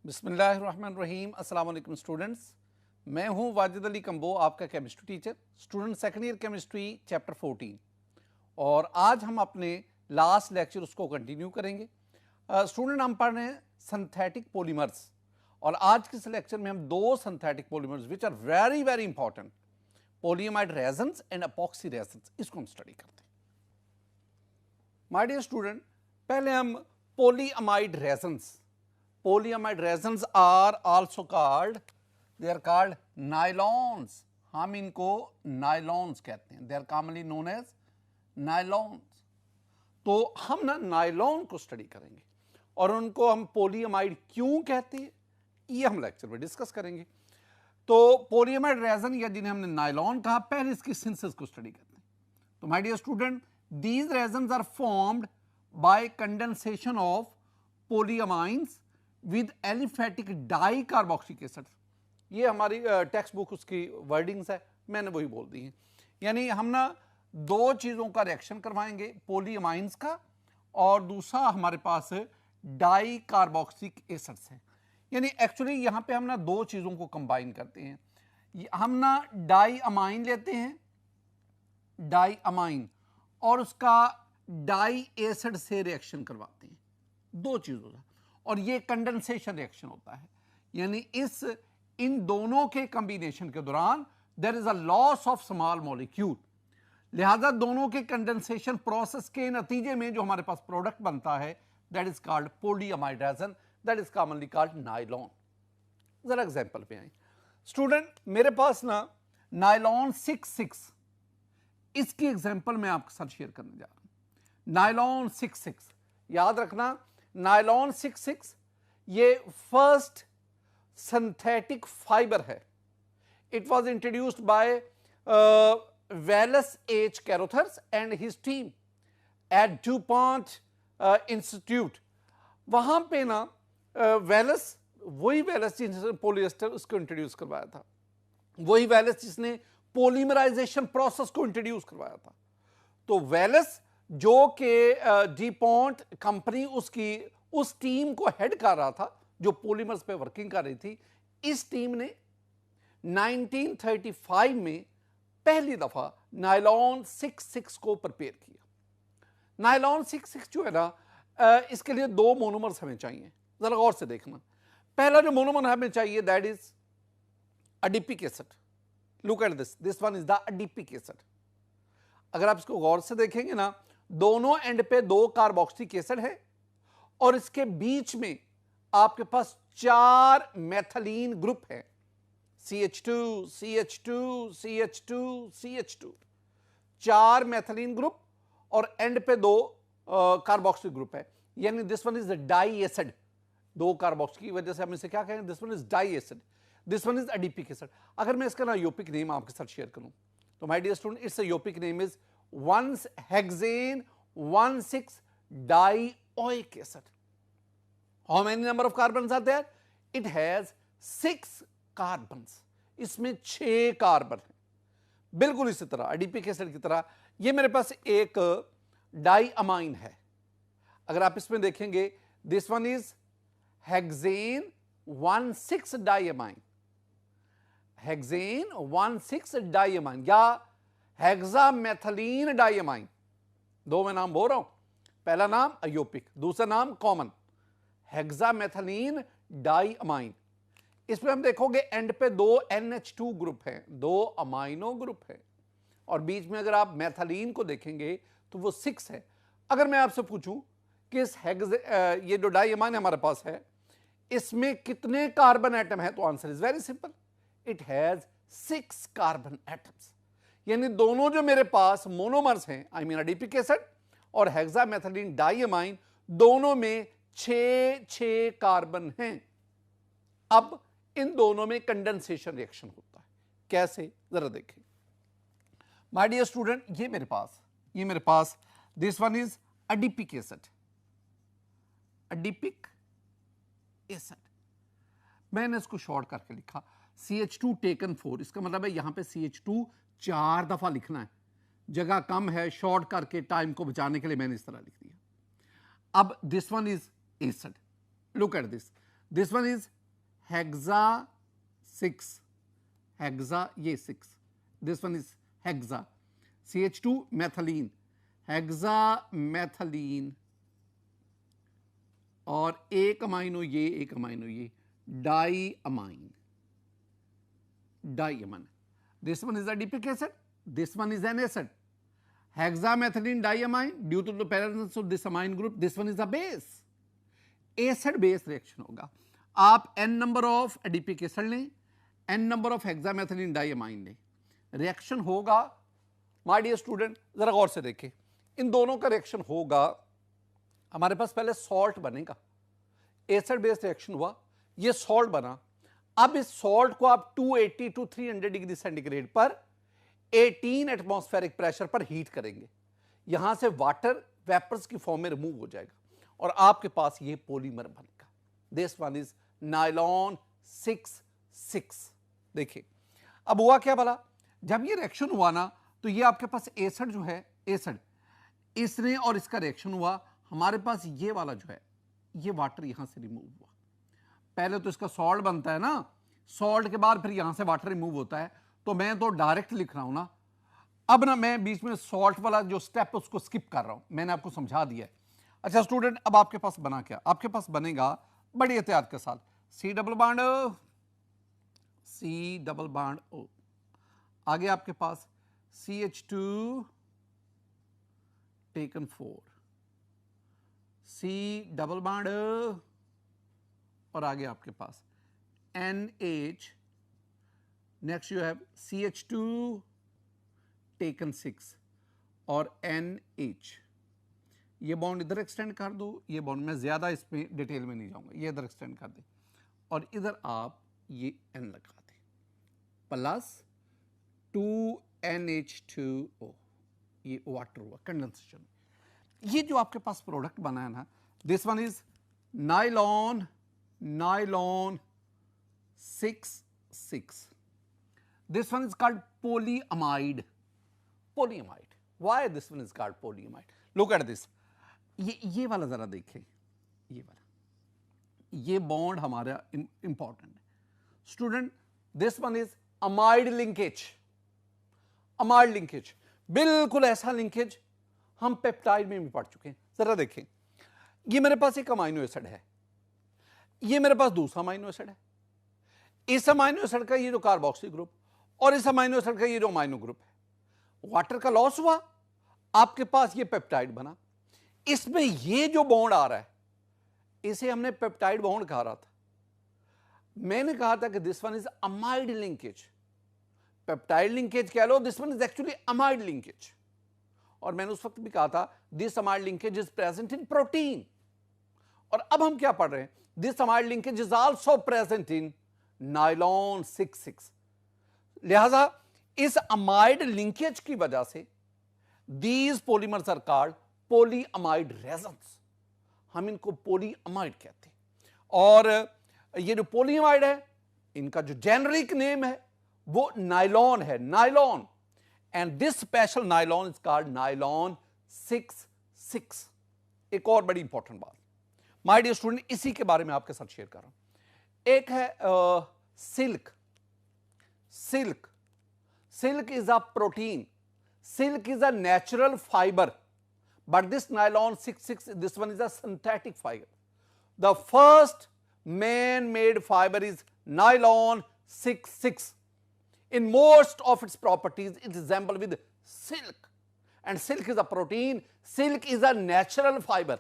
बिस्मिल्लाहिर्रहमानिर्रहीम। अस्सलाम वालेकुम स्टूडेंट्स, मैं हूं वाजिद अली कंबो, आपका chemistry teacher, student second year chemistry chapter 14। और आज हम अपने लास्ट लेक्चर उसको कंटिन्यू करेंगे। स्टूडेंट हम पढ़ रहे हैं सिंथेटिक पॉलीमर्स, और आज के इस लेक्चर में हम दो synthetic polymers which are very very important, polyamide resins and epoxy resins, इसको हम स्टडी करते हैं। माय डियर स्टूडेंट, पहले हम polyamide resins, polyamide resins are also called, they are called nylons, हम इनको नायलॉन्स कहते हैं, they are commonly known as nylons। तो हम ना नायलॉन को स्टडी करेंगे और उनको हम पॉलीअमाइड क्यों कहते हैं ये हम लेक्चर में डिस्कस करेंगे। तो पॉलीअमाइड रेजन या जिन्हें हमने नायलॉन कहा, पहले इसकी सिंथेसिस को स्टडी करते हैं। तो my dear student, these resins are formed by condensation of polyamines with aliphatic dicarboxylic acid. ये हमारी टेक्स्ट बुक उसकी वर्डिंग्स है, मैंने वही बोल दी है। यानी हम ना दो चीज़ों का रिएक्शन करवाएंगे, पॉलीअमाइन्स का और दूसरा हमारे पास डाई कार्बोक्सिलिक एसिड्स है। यानी एक्चुअली यहाँ पे हम ना दो चीज़ों को कंबाइन करते हैं। हम ना डाई अमाइन लेते हैं, डाई अमाइन, और उसका डाई एसिड से रिएक्शन करवाते हैं, दो चीज़ों का, और ये कंडेंसेशन रिएक्शन होता है। यानी इन दोनों के कॉम्बिनेशन के दौरान there is a loss of small molecule, लिहाजा दोनों के कंडेंसेशन प्रोसेस के नतीजे में जो हमारे पास प्रोडक्ट बनता है that is called polyamide resin, that is commonly called nylon. जरा एग्जांपल पे आए स्टूडेंट, मेरे पास ना नायलॉन 66, इसकी एग्जांपल मैं आपके साथ शेयर करने जा रहा हूं। नायलॉन 66 याद रखना, नायलॉन 66 ये फर्स्ट सिंथेटिक फाइबर है। It was introduced by Wallace H Carothers and his team at DuPont institute. वहां पे ना वेलस, वही वेलस जिसने पॉलिएस्टर उसको इंट्रोड्यूस करवाया था, वही वेलस जिसने पॉलीमराइजेशन प्रोसेस को इंट्रोड्यूस करवाया था। तो वेलस जो कि डीपॉन्ट कंपनी उसकी उस टीम को हेड कर रहा था जो पॉलीमर्स पे वर्किंग कर रही थी, इस टीम ने 1935 में पहली दफा नायलॉन 66 को प्रिपेयर किया। नायलॉन 66 जो है ना, इसके लिए दो मोनोमर्स हमें चाहिए, जरा गौर से देखना। पहला जो मोनोमर हमें चाहिए that is adipic acid. Look at this one is the adipic acid. अगर आप इसको गौर से देखेंगे ना, दोनों एंड पे दो कार्बोक्सिलिक एसिड है और इसके बीच में आपके पास चार मेथिलीन ग्रुप है, CH2 CH2 CH2 CH2, चार मेथिलीन ग्रुप और एंड पे दो कार्बोक्सिलिक ग्रुप है। यानी this one is di acid, दो कार्बोक्स की वजह से हम इसे क्या कहेंगे, this one is di acid, this one is adipic acid. अगर मैं इसका ना योपिक नेम आपके साथ शेयर करूं तो my dear student, its IUPAC name is 1-hexane 1,6-dioic acid. How many number of carbons are there? It has 6 carbons. इसमें 6 carbon है। बिल्कुल इसी तरह एडिपिक एसिड की तरह ये मेरे पास एक डाई अमाइन है। अगर आप इसमें देखेंगे, this one is hexane 1,6-diamine, hexane 1,6-diamine या हेक्सामेथिलीन डाइअमाइन, दो मैं नाम बोल रहा हूं, पहला नाम अयोपिक, दूसरा नाम कॉमन, हेक्सामेथिलीन डाइअमाइन। इसमें हम देखोगे एंड पे दो NH2 ग्रुप हैं, दो अमाइनो ग्रुप है, और बीच में अगर आप मेथिलीन को देखेंगे तो वो 6 है। अगर मैं आपसे पूछूं कि इस ये जो डाइअमाइन हमारे पास है, इसमें कितने कार्बन एटम है, तो answer is very simple, it has 6 carbon atoms. यानी दोनों जो मेरे पास मोनोमर्स हैं, आई मीन एडिपिक एसिड और हेक्सामेथिलीन डाइअमाइन, दोनों में 6 कार्बन हैं। अब इन दोनों में कंडेंसेशन रिएक्शन होता है, कैसे जरा देखें। माय डियर स्टूडेंट, ये मेरे पास this one is adipic acid, adipic acid, मैंने इसको शॉर्ट करके लिखा CH2 टेकन 4, इसका मतलब है यहां पे CH2 4 दफा लिखना है, जगह कम है, शॉर्ट करके टाइम को बचाने के लिए मैंने इस तरह लिख दिया। अब this one is acid, look at this, this one is hexa 6, hexa ये 6, this one is hexa CH2 methylene, hexa methylene, और एक अमाइनो ये, एक अमाइनो ये, di amine, di amine. This one is adipic acid, this one is an acid, hexamethylene diamine due to the presence of this amine group, this one is a base, acid base reaction होगा। आप n number of adipic acid लें, n number of hexamethylene diamine लें, reaction होगा my dear student, जरा गौर से देखें, इन दोनों का रिएक्शन होगा। हमारे पास पहले सॉल्ट बनेगा, एसिड बेस रिएक्शन हुआ, ये सॉल्ट बना। अब इस सॉल्ट को आप 280 टू 300 डिग्री सेंटीग्रेड पर 18 एटमॉस्फेरिक प्रेशर पर हीट करेंगे, यहां से वाटर वेपर्स की फॉर्म में रिमूव हो जाएगा और आपके पास ये पॉलीमर बनेगा। This one is nylon 6,6। देखिए अब हुआ क्या भला, जब ये रिएक्शन हुआ ना तो ये आपके पास एसिड जो है, एसिड इसने और इसका रिएक्शन हुआ, हमारे पास ये वाला जो है ये वाटर यहां से रिमूव हुआ। पहले तो इसका सॉल्ट बनता है ना, सॉल्ट के बाद फिर यहां से वाटर रिमूव होता है, तो मैं तो डायरेक्ट लिख रहा हूं ना। अब ना मैं बीच में सॉल्ट वाला जो स्टेप है उसको स्किप कर रहा हूं, मैंने आपको समझा दिया है। अच्छा स्टूडेंट, अब आपके पास बना क्या, आपके पास बनेगा बड़ी एहतियात के साथ C double bond C double bond O, आगे आपके पास CH2 taken 4, C double bond और आगे आपके पास NH, next you have CH2 taken 6 और NH। ये बॉन्ड इधर एक्सटेंड कर दो, ये बॉन्ड मैं ज्यादा इसमें डिटेल में नहीं जाऊंगा, ये इधर एक्सटेंड कर दे और इधर आप ये N लगा दे प्लस 2NH2O, ये वाटर हुआ कंडेंसेशन। ये जो आपके पास प्रोडक्ट बना है ना, this one is nylon 6,6। This one is called polyamide. Polyamide. Why this one is called polyamide? Look at this. ये वाला जरा देखें, ये वाला, ये बॉन्ड हमारा इंपॉर्टेंट है student. This one is amide linkage, amide linkage, बिल्कुल ऐसा लिंकेज हम पेप्टाइड में भी पढ़ चुके हैं। जरा देखें, ये मेरे पास एक अमाइनो एसिड है, ये मेरे पास दूसरा अमाइनो एसिड है, इस अमाइनो एसिड का ये जो कार्बोक्सिल ग्रुप और इस अमाइनो एसिड का ये जो अमाइनो ग्रुप है, वाटर का लॉस हुआ, आपके पास ये पेप्टाइड बना। इसमें ये जो बॉन्ड आ रहा है इसे हमने पेप्टाइड बॉन्ड कहा रहा था। मैंने कहा था कि this one is amide linkage, peptide linkage कह लो, this one is actually amide linkage. और मैंने उस वक्त भी कहा था this amide linkage is present in protein. और अब हम क्या पढ़ रहे हैं, this amide linkage is also present in nylon 6,6। लिहाजा इस अमाइड लिंकेज की वजह से these polymers are called polyamide resins, हम इनको पॉलीअमाइड कहते हैं। और ये जो पॉलीअमाइड है इनका जो जेनरिक नेम है वो नायलॉन है, nylon, and this special nylon is called nylon 6,6। एक और बड़ी इंपॉर्टेंट बात माय डियर स्टूडेंट, इसी के बारे में आपके साथ शेयर कर रहा हूं। एक है silk, silk, silk is a protein, silk is a natural fiber, but this nylon 6,6, this one is a synthetic fiber. The first man-made fiber is nylon 6,6. In most of its properties it resembles with silk, and silk is a protein, silk is a natural fiber.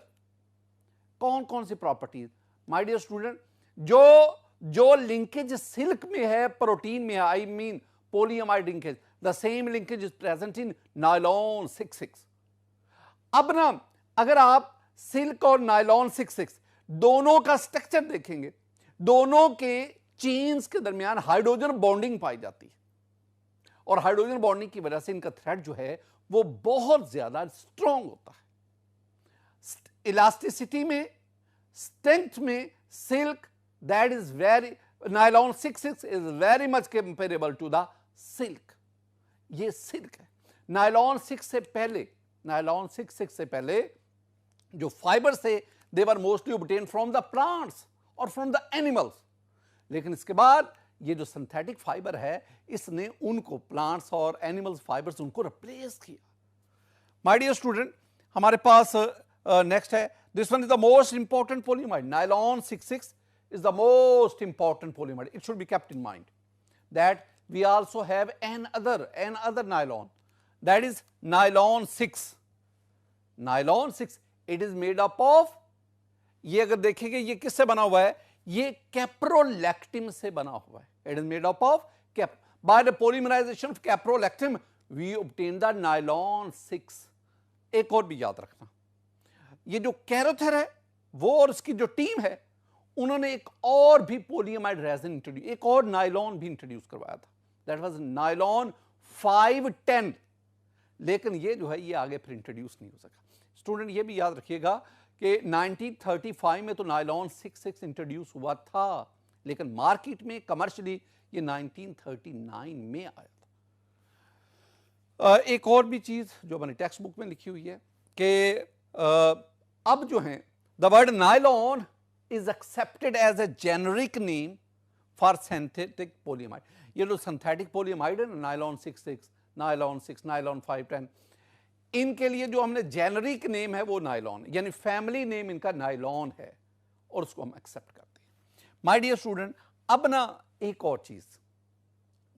कौन कौन सी properties my dear student, जो linkage silk में है, protein में है, I mean polyamide linkage, the same linkage is present in nylon 6,6. अब ना अगर आप सिल्क और नायलॉन 6,6 दोनों का स्ट्रक्चर देखेंगे, दोनों के चेन्स के दरमियान हाइड्रोजन बॉन्डिंग पाई जाती है और हाइड्रोजन बॉन्डिंग की वजह से इनका थ्रेड जो है वो बहुत ज्यादा स्ट्रॉन्ग होता है। इलास्टिसिटी में, स्ट्रेंथ में silk that is very, nylon 6,6 is very much comparable to the silk. ये सिल्क है। नायलॉन 6 से पहले, नायलॉन 6,6 से पहले जो फाइबर्स थे they were mostly obtained from the plants और फ्रॉम द एनिमल्स। लेकिन इसके बाद ये जो सिंथेटिक फाइबर है इसने उनको प्लांट्स और एनिमल्स फाइबर्स उनको रिप्लेस किया। माय डियर स्टूडेंट, हमारे पास नेक्स्ट है, this one is the most important polyamide. Nylon 66 is the most important polymer. It should be kept in mind that we also have another nylon, that is nylon 6. Nylon 6, it is made up of, ये अगर देखेंगे ये किससे बना हुआ है, ये कैप्रोलैक्टिन से बना हुआ है। It is made up of by the polymerization of caprolactam we obtain the nylon 6. एक और भी याद रखना, ये जो कैरोथेर है वो और उसकी जो टीम है उन्होंने एक और भी पॉलीएमाइड रेजिन इंट्रोड्यूस, एक और नायलॉन भी इंट्रोड्यूस करवाया था, दैट वाज नायलॉन 510। लेकिन ये जो है ये आगे फिर इंट्रोड्यूस नहीं हो सका। स्टूडेंट ये भी याद रखिएगा कि 1935 में तो नायलॉन 66 इंट्रोड्यूस हुआ था, लेकिन मार्केट में कमर्शियली ये 1939 में आया था। एक और भी चीज जो मैंने टेक्स्ट बुक में लिखी हुई है कि अब जो है the word nylon is accepted as a generic name for synthetic polyamide. ये जो synthetic polyamide है ना, नायलॉन 66, नायलॉन 6, नायलॉन 510, इनके लिए जो हमने जेनरिक नेम है वो नायलॉन, यानी फैमिली नेम इनका नायलॉन है और उसको हम एक्सेप्ट करते हैं। माय डियर स्टूडेंट, अब ना एक और चीज,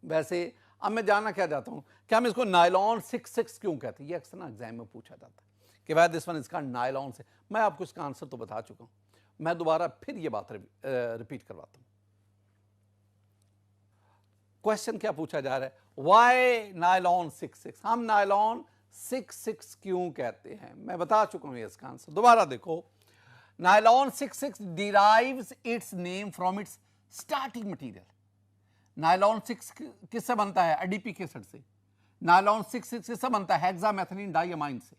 वैसे अब मैं जानना क्या चाहता हूं कि हम इसको नायलॉन 66 क्यों कहते हैं, ये अक्सर ना एग्जाम में पूछा जाता है कि भाई दिस वन इसका नायलॉन से। मैं आपको इसका आंसर तो बता चुका हूं, मैं दोबारा फिर ये बात रिपीट करवाता हूं। क्वेश्चन क्या पूछा जा रहा है, व्हाई नायलॉन 66, हम नायलॉन 66 क्यों कहते हैं, मैं बता चुका हूं इसका आंसर। दोबारा देखो, nylon 66 derives it's name from its starting material. Nylon 6 किससे बनता है, एडीपिक एसिड से। नायलॉन 66 किससे बनता है, हेक्सामेथिलीन डाइअमाइन से।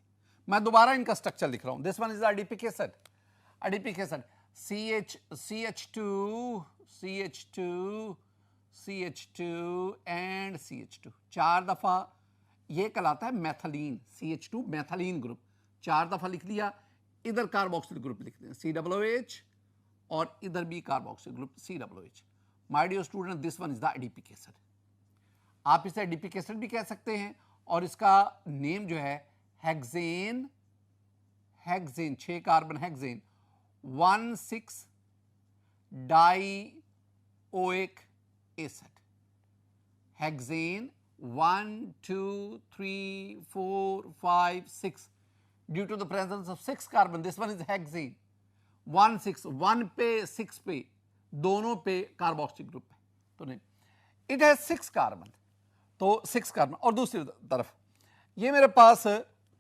मैं दोबारा इनका स्ट्रक्चर लिख रहा हूं, this one is adipic acid, adipic acid CH2 and CH2 चार दफा ये कहलाता है मैथिलीन, CH2 मैथिलीन ग्रुप, चार दफा लिख लिया। इधर कार्बोक्सिल ग्रुप लिख दें COOH और इधर भी carboxyl group COOH। My dear student, this one is the adipic acid. आप इसे एडीपिक एसिड भी कह सकते हैं और इसका नेम जो है hexane, 6 carbon hexane 1,6 dioic acid. Hexane 1 2 3 4 5 6 due to the presence of 6 carbon, this one is hexane 1 6, 1 पे 6 पे दोनों पे कार्बोक्सिल ग्रुप है तो नहीं, इट हैज 6 कार्बन, तो 6 कार्बन। और दूसरी तरफ ये मेरे पास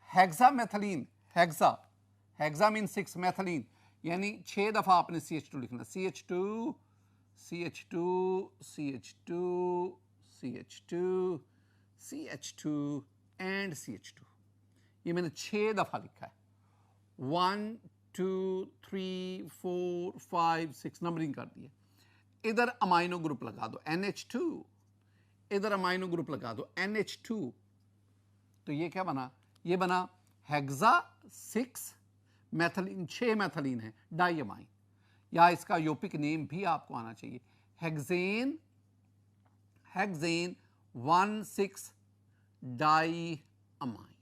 हेक्सामेथिलीन, हेक्सा मीन 6, मैथिलीन यानी 6 दफा आपने CH2 लिखना, CH2 CH2 CH2 CH2 CH2 and CH2, ये मैंने 6 दफा लिखा है। 1 2 3 4 5 6 नंबरिंग कर दिए। इधर अमाइनो ग्रुप लगा दो NH2, इधर अमाइनो ग्रुप लगा दो NH2, तो ये क्या बना, ये बना हेक्सा 6 मैथिलीन, 6 मैथिलीन है डाइअमाइन, या इसका योपिक नेम भी आपको आना चाहिए, हेक्सेन 1,6 डाइअमाइन,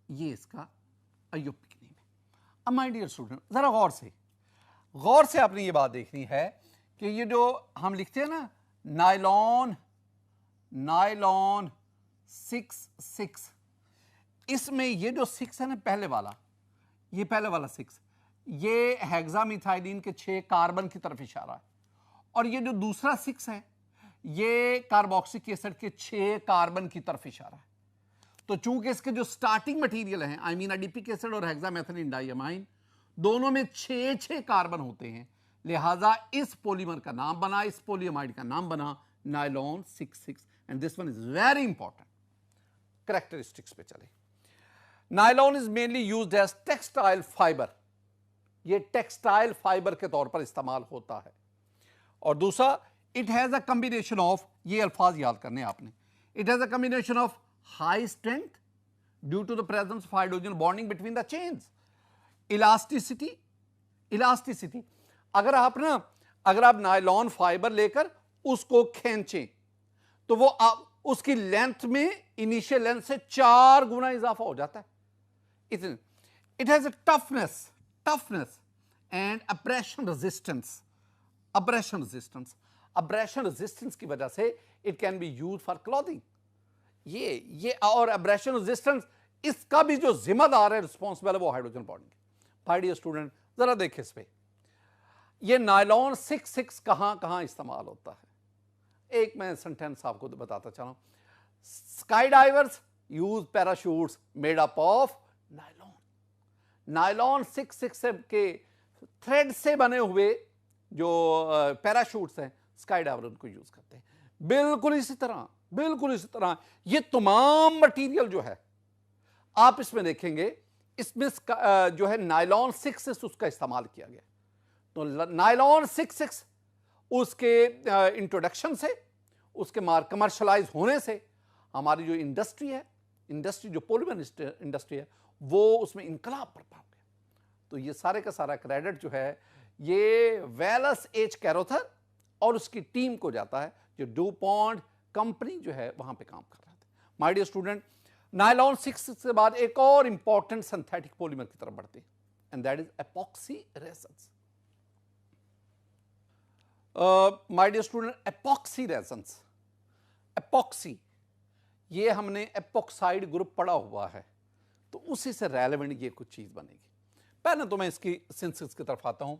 ये इसका अयोपिक नेम है। अब माय डियर स्टूडेंट, जरा गौर से आपने ये बात देखनी है कि ये जो हम लिखते हैं ना नायलॉन 6, इसमें ये जो 6 है ना, पहले वाला 6, ये हेक्सामिथाइलिन के 6 कार्बन की तरफ इशारा है, और ये जो दूसरा 6 है ये कार्बोक्सिलिक एसिड के 6 कार्बन की तरफ इशारा है। तो चूंकि इसके जो स्टार्टिंग मटेरियल हैं, आई मीन एडीपिक एसिड और हेक्सामेथिलीन डाइअमाइन, दोनों में 6 कार्बन होते हैं, लिहाजा इस पॉलीमर का नाम बना, इस पॉलीएमाइड का नाम बना nylon 66, and this one is very important. Characteristics पे चले, nylon is mainly used as textile fiber, ये टेक्सटाइल फाइबर के तौर पर इस्तेमाल होता है। और दूसरा, it has a combination of, ये अल्फाज याद करने आपने, it has a combination of high strength due to the presence of hydrogen bonding between the chains, elasticity, अगर आप नायलॉन फाइबर लेकर उसको खींचें तो वो उसकी लेंथ में इनिशियल लेंथ से 4 गुना इजाफा हो जाता है। It has a toughness and abrasion resistance की वजह से it can be use for clothing. ये और अब्रेशन रेजिस्टेंस, इसका भी जो जिम्मेदार है, रिस्पॉन्सिबल है, वो hydrogen bonding. My dear student, जरा देखिए इस पे, ये नायलॉन 6 कहां इस्तेमाल होता है। एक मैं सेंटेंस आपको बताता चला, sky divers use parachutes made up of nylon 6 के थ्रेड से बने हुए जो पैराशूट्स हैं, स्काई डाइवर उनको यूज करते हैं। बिल्कुल इसी तरह ये तमाम मटेरियल जो है आप इसमें देखेंगे, इसमें जो है नायलॉन 6 उसका इस्तेमाल किया गया। तो नायलॉन 6 उसके इंट्रोडक्शन से, उसके कमर्शलाइज होने से हमारी जो इंडस्ट्री जो पॉलीमर इंडस्ट्री है, वो उसमें इनकलाब बरपा हो गया। तो ये सारे का सारा क्रेडिट जो है ये वेलस एच कैरोथर और उसकी टीम को जाता है, जो डुपॉन्ट कंपनी जो है वहां पे काम कर रहा था। माय डियर स्टूडेंट, नायलॉन 6 के बाद एक और इंपॉर्टेंट सिंथेटिक पॉलीमर की तरफ बढ़ते हैं, and that is epoxy resins. My dear student, epoxy ये हमने एपॉक्साइड ग्रुप पढ़ा हुआ है, तो उसी से रेलेवेंट ये कुछ चीज बनेगी। पहले तो मैं इसकी सिंथेसिस की तरफ आता हूं।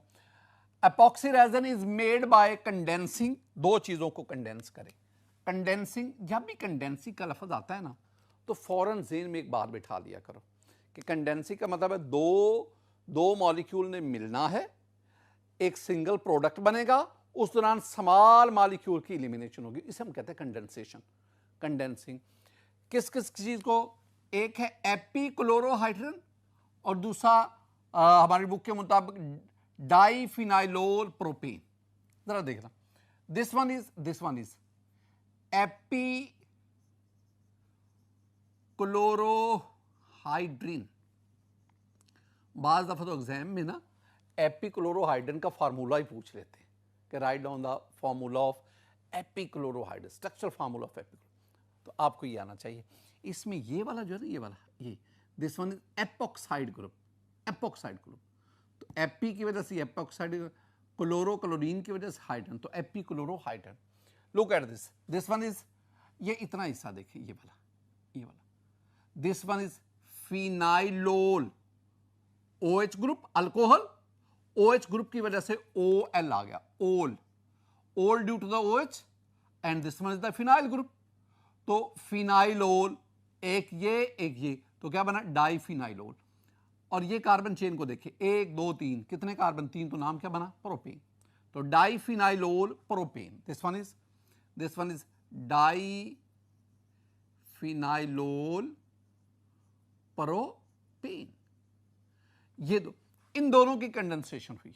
Epoxy resin is made by condensing, दो चीजों को कंडेंस करें। कंडेंसिंग, जब भी कंडेंसिंग का लफ्ज आता है ना, तो फौरन ज़हन में एक बात बिठा लिया करो कि कंडेंसिंग का मतलब है दो मॉलिक्यूल ने मिलना है, एक सिंगल प्रोडक्ट बनेगा, उस दौरान स्मॉल मॉलिक्यूल की एलिमिनेशन होगी, इसे हम कहते हैं कंडेंसेशन। कंडेंसिंग किस चीज को, एक है एपीक्लोरोहाइड्रोजन और दूसरा हमारी बुक के मुताबिक डाइफिनाइलोल प्रोपेन। जरा देखना, दिस वन इज एपीक्लोरोहाइड्रिन। बाज दफा तो एग्जाम में ना एपीक्लोरोहाइड्रिन का फार्मूला ही पूछ लेते हैं कि write down the formula of epichlorohydrin, structural formula of epichloro. तो आपको ये आना चाहिए। इसमें ये वाला जो है ना, ये this one is epoxide group. तो एपी की वजह से एपॉक्साइड, क्लोरोक्लोरीन की वजह से हाइड्रोजन, तो epichlorohydrogen. Look at this one is, ये इतना हिस्सा देखिए, ये वाला this one is phenylol, OH group alcohol, OH group की वजह से OL आ गया, ol due to the OH, and this one is the phenyl group. तो फिनाइलोल, एक ये, तो क्या बना, डाइफिनाइलोल। और ये कार्बन चेन को देखिए, 1 2 3, कितने कार्बन, 3, तो नाम क्या बना, प्रोपेन। तो diphenylol propane, this one is diphenylol propane. ये इन दोनों की कंडेंसेशन हुई।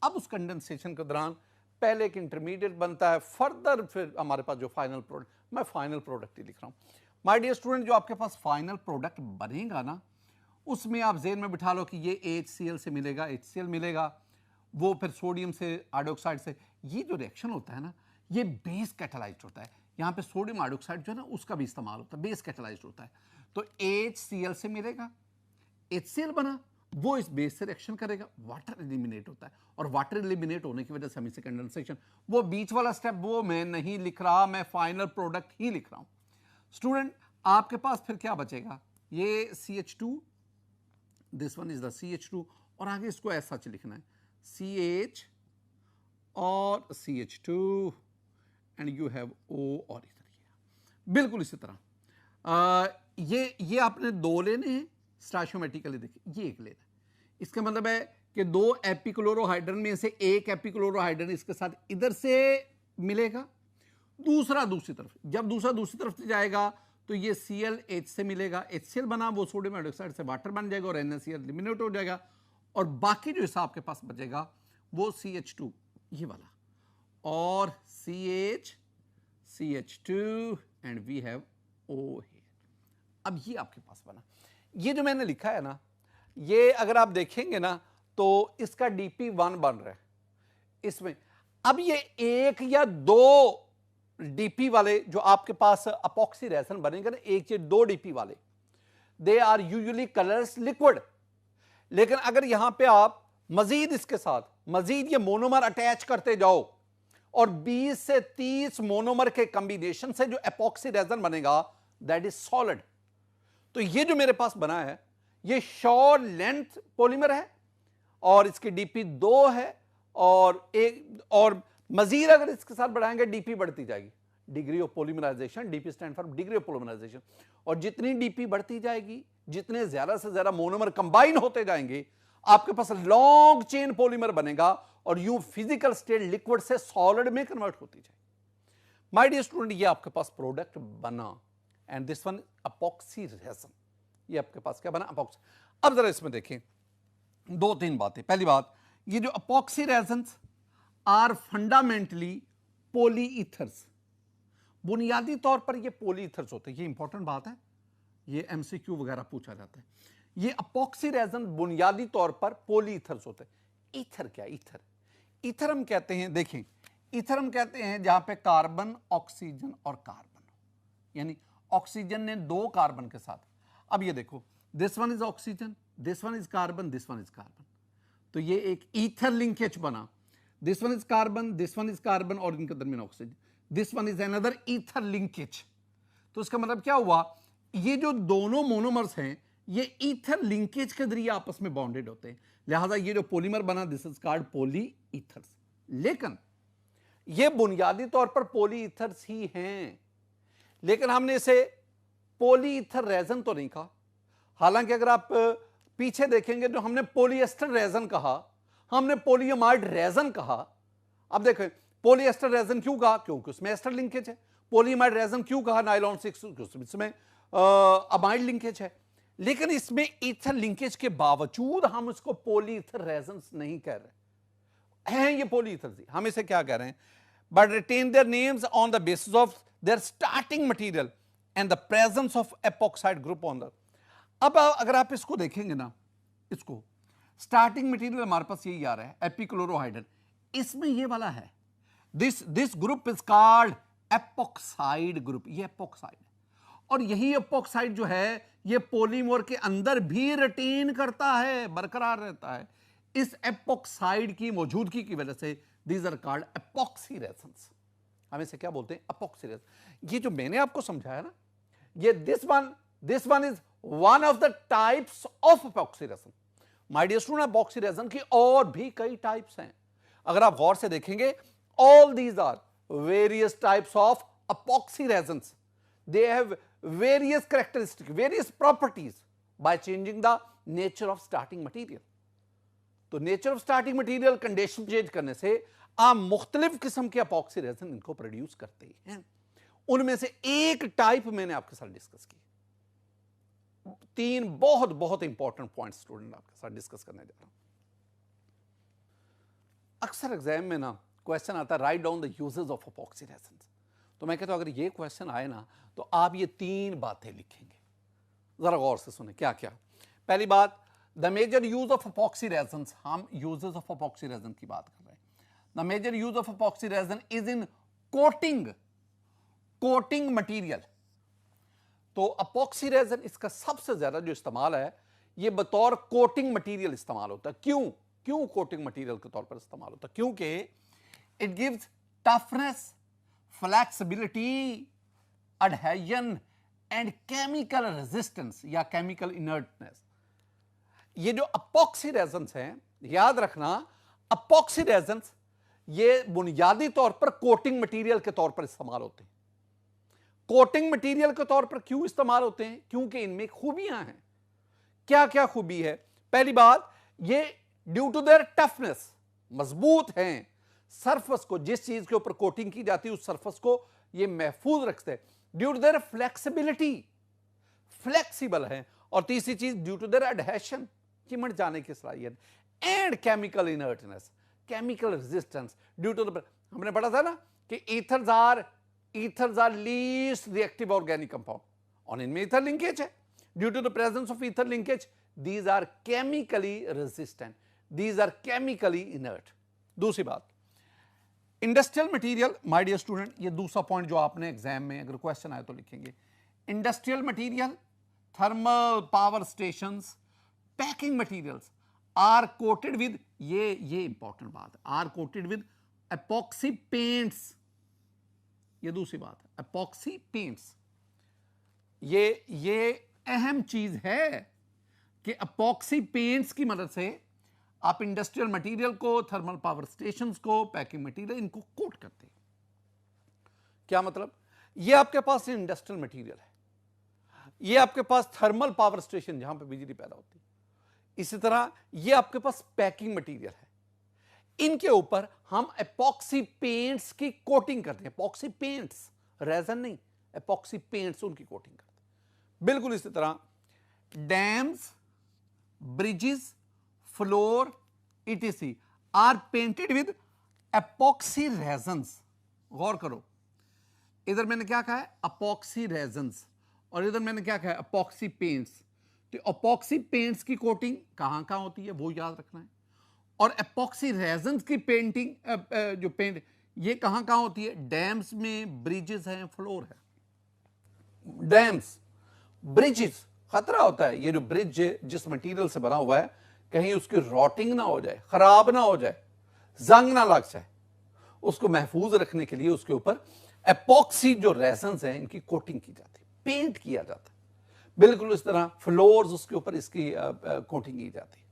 अब उस कंडेंसेशन के दौरान पहले एक इंटरमीडिएट बनता है, फर्दर फिर हमारे पास जो फाइनल प्रोडक्ट, मैं फाइनल प्रोडक्ट ही लिख रहा हूं। माय डियर स्टूडेंट, जो आपके पास फाइनल प्रोडक्ट बनेगा ना, उसमें आप ज़हन में बिठा लो कि ये HCl से मिलेगा, HCl मिलेगा, वो फिर सोडियम से हाइड्रोक्साइड से, ये जो रिएक्शन होता है ना, ये बेस कैटालाइज्ड होता है। यहाँ पे सोडियम हाइड्रोक्साइड जो है ना, उसका भी इस्तेमाल होता है, बेस कैटालाइज्ड होता है। तो HCl से मिलेगा, HCl बना, वो इस बेस से रिएक्शन करेगा, वाटर एलिमिनेट होता है, और वाटर एलिमिनेट होने की वजह से हम इसे कंडेंसेशन, वो बीच वाला स्टेप वो मैं नहीं लिख रहा, मैं फाइनल प्रोडक्ट ही लिख रहा हूं। स्टूडेंट, आपके पास फिर क्या बचेगा, ये CH2, this one is the CH2, और आगे इसको ऐसा लिखना है, CH और CH2, and you have O, और इधर बिल्कुल इसी तरह ये आपने 2 लेने हैं स्टैचोमेटिकली, देखिए ये एक लेना है। इसका मतलब है कि 2 एपीक्लोरोहाइड्रोजन में से एक एपीक्लोरोहाइड्रोजन इसके साथ इधर से मिलेगा, दूसरा दूसरी तरफ। जब दूसरा दूसरी तरफ से जाएगा तो ये ClH से मिलेगा, HCl बना, वो सोडियम हाइड्रोक्साइड से वाटर बन जाएगा और NaCl एलिमिनेट हो जाएगा, और बाकी जो हिस्सा आपके पास बचेगा वो CH2 ये वाला, और CH2, and we have O here। अब ये आपके पास बना। ये जो मैंने लिखा है ना, ये अगर आप देखेंगे ना तो इसका DP1 बन रहा है, इसमें अब ये एक या दो डीपी वाले जो आपके पास अपॉक्सी रेजन बनेंगे ना, एक या दो डीपी वाले, they are usually colours liquid. लेकिन अगर यहां पे आप मजीद इसके साथ मजीद ये मोनोमर अटैच करते जाओ और 20 से 30 मोनोमर के कॉम्बिनेशन से जो एपॉक्सी रेजन बनेगा दैट इज सॉलिड। तो ये जो मेरे पास बना है ये शॉर्ट लेंथ पॉलीमर है और इसकी डीपी 2 है और मजीद अगर इसके साथ बढ़ाएंगे डीपी बढ़ती जाएगी, degree of polymerization, DP stand for degree of polymerization. और जितनी डीपी बढ़ती जाएगी, जितने ज्यादा से ज्यादा मोनोमर कंबाइन होते जाएंगे, आपके पास लॉन्ग चेन पॉलीमर बनेगा और यूं फिजिकल स्टेट लिक्विड से सॉलिड में कन्वर्ट होती जाएगी। माय डियर स्टूडेंट, ये आपके पास प्रोडक्ट बना and this one epoxy resin. ये आपके पास क्या बना? अपॉक्सी। अब जरा इसमें देखें दो तीन बातें। पहली बात, ये जो अपॉक्सी रेजन्स आर फंडामेंटली पॉलीईथर्स, बुनियादी तौर पर ये पॉलीईथर्स होते हैं। ये इंपॉर्टेंट बात है, ये एमसीक्यू वगैरह पूछा जाता है। ये अपॉक्सी रेजन बुनियादी तौर पर पॉलीईथर्स होते हैं। ईथर क्या? ईथर, ईथर हम कहते हैं, देखें ईथर हम कहते हैं जहां पे कार्बन, ऑक्सीजन और कार्बन, यानी ऑक्सीजन ने दो कार्बन के साथ। अब ये देखो, this one is oxygen, this one is carbon, this one is carbon, तो ये एक ईथर लिंकेज बना। This one is carbon, this one is carbon और इनके दरमियान oxygen, this one is another ether linkage. तो इसका मतलब क्या हुआ? ये जो दोनों मोनोमर्स हैं ये ईथर लिंकेज के जरिए आपस में बॉन्डेड होते हैं, लिहाजा ये जो पॉलीमर बना दिस इज कॉल्ड पॉलीईथर्स। लेकिन ये बुनियादी तौर पर पॉलीईथर्स ही हैं, लेकिन हमने इसे पॉलीईथर रेजन तो नहीं कहा। हालांकि अगर आप पीछे देखेंगे जो हमने पॉलीएस्टर रेजन कहा, हमने पॉलीएमाइड रेजन कहा। अब देखें पॉलीएस्टर रेजन क्यों कहा? क्योंकि उसमें एस्टर लिंकेज है। पॉलीएमाइड रेजन क्यों कहा? नायलॉन 6, इसमें अमाइड लिंकेज है। लेकिन इसमें ईथर लिंकेज के बावजूद हम इसको पॉलीईथर रेजन नहीं कह रहे हैं, ये पॉलीईथर, हम इसे क्या कह रहे हैं? But written their names on the basis of their starting material and the presence of epoxide group on the. अब अगर आप इसको देखेंगे ना, इसको स्टार्टिंग मटेरियल हमारे पास यही आ रहा है, एपिक्लोरोहाइड्रल, इसमें ये वाला है, this group is called epoxide group. ये एपॉक्साइड है और यही एपॉक्साइड जो है ये पॉलीमर के अंदर भी रिटेन करता है, बरकरार रहता है। इस एपॉक्साइड की मौजूदगी की वजह से these are called epoxy resins. हम इसे क्या बोलते हैं? Epoxy resin. ये जो मैंने आपको समझाया ना, ये this one is one of the types of epoxy resin. My dear student, epoxy resin की और भी कई टाइप्स हैं। अगर आप गौर से देखेंगे, all these are various types of epoxy resins. They have various characteristics, various properties by changing the nature of starting material. तो nature of starting material condition change करने से आप मुख्तलिफ किस्म के अपॉक्सी रेजन इनको प्रोड्यूस करते हैं। उनमें से एक टाइप मैंने आपके साथ डिस्कस की। तीन बहुत बहुत इंपॉर्टेंट पॉइंट स्टूडेंट आपके साथ डिस्कस करने जा रहा हूं। अक्सर एग्जाम में ना क्वेश्चन आता है, write down the uses of epoxy resin. तो मैं कहता हूं अगर ये क्वेश्चन आए ना तो आप ये तीन बातें लिखेंगे। जरा गौर से सुने क्या क्या। पहली बात, the major use of epoxy resin. हम यूजेस ऑफ अपॉक्सी रेजन की बात कर रहे हैं। The major use of epoxy resin is in coating material. तो अपॉक्सी रेजन इसका सबसे ज्यादा जो इस्तेमाल है ये बतौर कोटिंग मटीरियल इस्तेमाल होता है। क्यों कोटिंग मटीरियल के तौर पर इस्तेमाल होता है? क्योंकि it gives toughness, flexibility, adhesion and chemical resistance या केमिकल इनर्टनेस। ये जो अपॉक्सी रेजन्स हैं, याद रखना अपॉक्सी रेजन्स ये बुनियादी तौर पर कोटिंग मटेरियल के तौर पर इस्तेमाल होते हैं। कोटिंग मटेरियल के तौर पर क्यों इस्तेमाल होते हैं? क्योंकि इनमें खूबियां हैं। क्या क्या खूबी है? पहली बात, ये ड्यू टू देयर टफनेस, मजबूत हैं। सरफेस को, जिस चीज के ऊपर कोटिंग की जाती है उस सरफेस को ये महफूज रखते हैं। Due to their flexibility, flexible है। और तीसरी चीज ड्यू टू देयर एडहेशन, चिमट जाने की सलाहियत। And chemical inertness, chemical resistance due to the, हमने पढ़ा था ना कि ethers are least reactive organic compound और इनमें ईथर लिंकेज है। Due to the presence of ether linkage these are chemically resistant, these are chemically inert. दूसरी बात, industrial material, my dear student, ये दूसरा पॉइंट जो आपने एग्जाम में अगर क्वेश्चन आए तो लिखेंगे। Industrial material, thermal power stations, packing materials are coated with, ये इंपॉर्टेंट बात है, are coated with epoxy paints. ये दूसरी बात है, एपॉक्सी पेंट्स। ये अहम चीज है कि एपॉक्सी पेंट्स की मदद से आप इंडस्ट्रियल मटेरियल को, थर्मल पावर स्टेशंस को, पैकिंग मटेरियल, इनको कोट करते हैं। क्या मतलब? ये आपके पास इंडस्ट्रियल मटेरियल है, ये आपके पास थर्मल पावर स्टेशन जहां पे बिजली पैदा होती है, इसी तरह ये आपके पास पैकिंग मटेरियल है, इनके ऊपर हम एपॉक्सी पेंट्स की कोटिंग करते हैं। एपॉक्सी पेंट्स, रेजन नहीं, एपॉक्सी पेंट्स उनकी कोटिंग करते हैं। बिल्कुल इसी तरह dams, bridges, floor etc are painted with epoxy resins. गौर करो, इधर मैंने क्या कहा है? एपॉक्सी रेजन्स, और इधर मैंने क्या कहा है? Epoxy paints. तो एपॉक्सी पेंट्स की कोटिंग कहां कहां होती है वो याद रखना है, और एपॉक्सी रेजन्स की पेंटिंग जो पेंट ये कहां कहां होती है? डैम्स में, ब्रिजेस हैं, फ्लोर है। डैम्स, ब्रिजेस, खतरा होता है ये जो ब्रिज जिस मटेरियल से बना हुआ है कहीं उसकी रॉटिंग ना हो जाए, खराब ना हो जाए, जंग ना लग जाए, उसको महफूज रखने के लिए उसके ऊपर एपॉक्सी जो रेजन्स हैं इनकी कोटिंग की जाती है, पेंट किया जाता है। बिल्कुल इस तरह फ्लोर्स, उसके ऊपर इसकी कोटिंग की जाती है।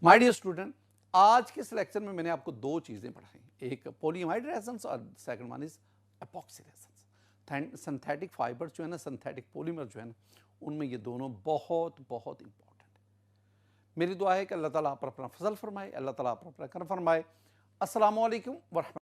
माय डियर स्टूडेंट, आज के इस लेक्चर में मैंने आपको दो चीजें पढ़ाई, एक पॉलीअमाइड रेजन्स और second one is epoxy resins. Synthetic fiber जो है ना, सिंथेटिक पॉलीमर जो है ना, उनमें ये दोनों बहुत बहुत इंपॉर्टेंट है। मेरी दुआ है कि अल्लाह ताला आप पर अपना फजल फरमाए, अल्लाह ताला आप पर अपना करम फरमाए। अस्सलामु अलैकुम व रहमतुल्लाह।